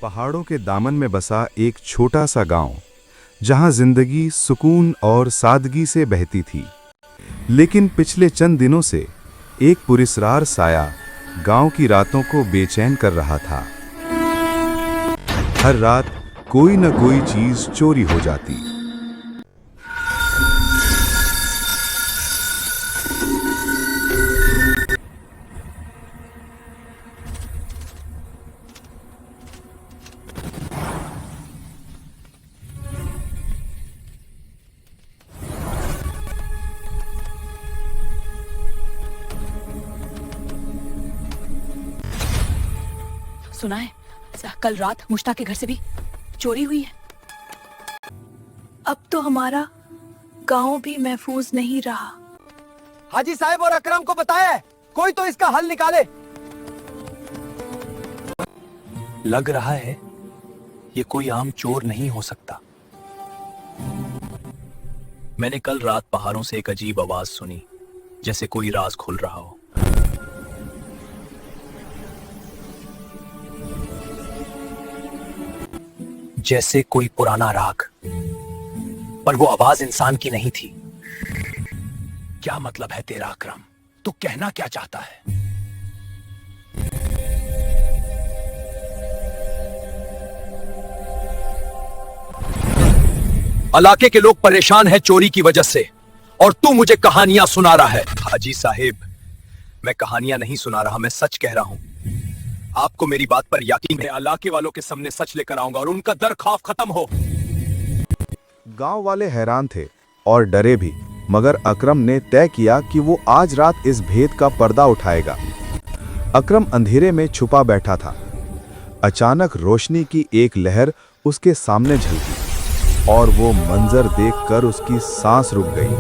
पहाड़ों के दामन में बसा एक छोटा सा गांव, जहां जिंदगी सुकून और सादगी से बहती थी। लेकिन पिछले चंद दिनों से एक पुरस्कार साया गांव की रातों को बेचैन कर रहा था। हर रात कोई न कोई चीज चोरी हो जाती। सुना है कल रात मुश्ताक के घर से भी चोरी हुई है। अब तो हमारा गांव भी महफूज नहीं रहा। हाजी साहब और अकरम को बताया है, कोई तो इसका हल निकाले। लग रहा है ये कोई आम चोर नहीं हो सकता। मैंने कल रात पहाड़ों से एक अजीब आवाज सुनी, जैसे कोई राज खुल रहा हो। जैसे कोई पुराना राग, पर वो आवाज इंसान की नहीं थी। क्या मतलब है तेरा अकरम? तू कहना क्या चाहता है? इलाके के लोग परेशान हैं चोरी की वजह से, और तू मुझे कहानियां सुना रहा है। हाजी साहिब, मैं कहानियां नहीं सुना रहा, मैं सच कह रहा हूं। आपको मेरी बात पर यकीन है? इलाके वालों के सामने सच लेकर आऊंगा और उनका डर खौफ खत्म हो। गांव वाले हैरान थे और डरे भी, मगर अकरम ने तय किया कि वो आज रात इस भेद का पर्दा उठाएगा। अकरम अंधेरे में छुपा बैठा था। अचानक रोशनी की एक लहर उसके सामने झलकी और वो मंजर देखकर उसकी सांस रुक गई।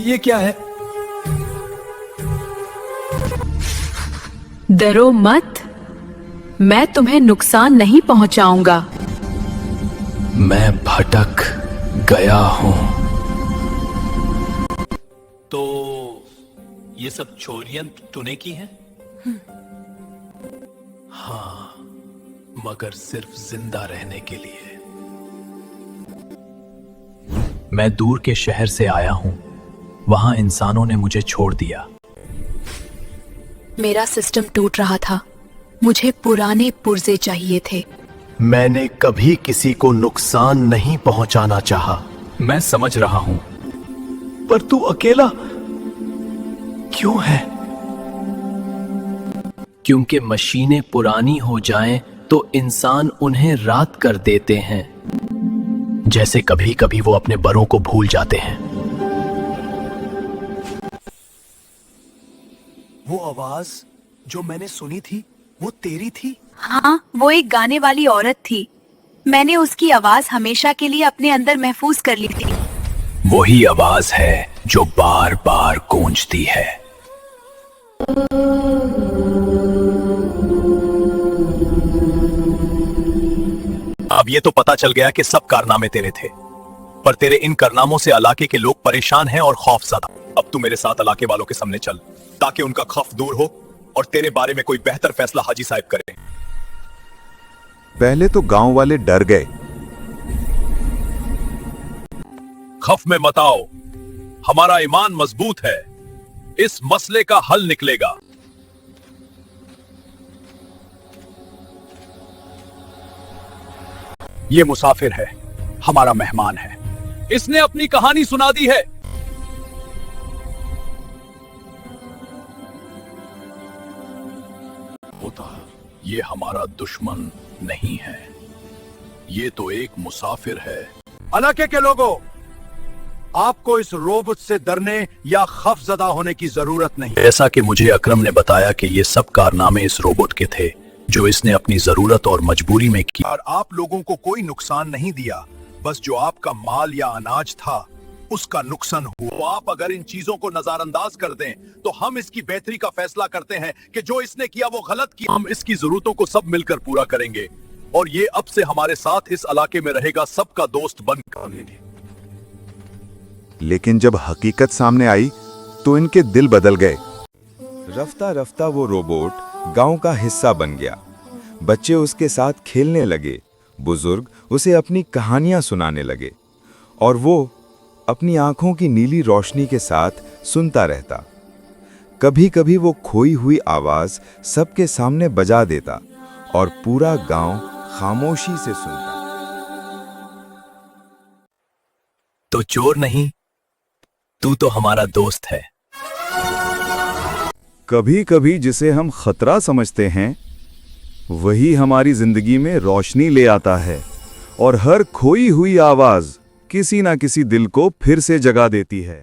ये क्या है? डरो मत, मैं तुम्हें नुकसान नहीं पहुंचाऊंगा। मैं भटक गया हूं। तो ये सब चोरियां तूने की हैं? हाँ, मगर सिर्फ जिंदा रहने के लिए। मैं दूर के शहर से आया हूं, वहां इंसानों ने मुझे छोड़ दिया। मेरा सिस्टम टूट रहा था, मुझे पुराने पुर्जे चाहिए थे। मैंने कभी किसी को नुकसान नहीं पहुंचाना चाहा। मैं समझ रहा हूं, पर तू अकेला क्यों है? क्योंकि मशीनें पुरानी हो जाएं तो इंसान उन्हें रात कर देते हैं, जैसे कभी कभी वो अपने बड़ों को भूल जाते हैं। वो आवाज जो मैंने सुनी थी, वो तेरी थी? हाँ, वो एक गाने वाली औरत थी। मैंने उसकी आवाज हमेशा के लिए अपने अंदर महफूज कर ली थी। वही आवाज है जो बार बार गूंजती है। अब ये तो पता चल गया कि सब कारनामे तेरे थे, पर तेरे इन कारनामों से इलाके के लोग परेशान हैं और खौफजदा। अब तू मेरे साथ इलाके वालों के सामने चल, ताकि उनका खौफ दूर हो और तेरे बारे में कोई बेहतर फैसला हाजी साहब करें। पहले तो गांव वाले डर गए। खौफ में मत आओ, हमारा ईमान मजबूत है, इस मसले का हल निकलेगा। ये मुसाफिर है, हमारा मेहमान है, इसने अपनी कहानी सुना दी है। ये हमारा दुश्मन नहीं है, ये तो एक मुसाफिर है। इलाके के लोगों, आपको इस रोबोट से डरने या खौफजदा होने की जरूरत नहीं। ऐसा कि मुझे अकरम ने बताया कि ये सब कारनामे इस रोबोट के थे, जो इसने अपनी जरूरत और मजबूरी में किया। और आप लोगों को कोई नुकसान नहीं दिया, बस जो आपका माल या अनाज था उसका नुकसान हुआ। आप अगर इन चीजों को नजरअंदाज कर दें तो हम इसकी बेहतरी का फैसला करते हैं कि जो इसने किया वो गलत किया। हम इसकी जरूरतों को सब मिलकर पूरा करेंगे और ये अब से हमारे साथ इस इलाके में रहेगा, सबका दोस्त बनकर। लेकिन जब हकीकत सामने आई तो इनके दिल बदल गए। रफ्ता रफ्ता वो रोबोट गांव का हिस्सा बन गया। बच्चे उसके साथ खेलने लगे, बुजुर्ग उसे अपनी कहानियां सुनाने लगे और वो अपनी आंखों की नीली रोशनी के साथ सुनता रहता। कभी कभी वो खोई हुई आवाज सबके सामने बजा देता और पूरा गांव खामोशी से सुनता। तो चोर नहीं, तू तो हमारा दोस्त है। कभी कभी जिसे हम खतरा समझते हैं वही हमारी जिंदगी में रोशनी ले आता है और हर खोई हुई आवाज किसी ना किसी दिल को फिर से जगा देती है।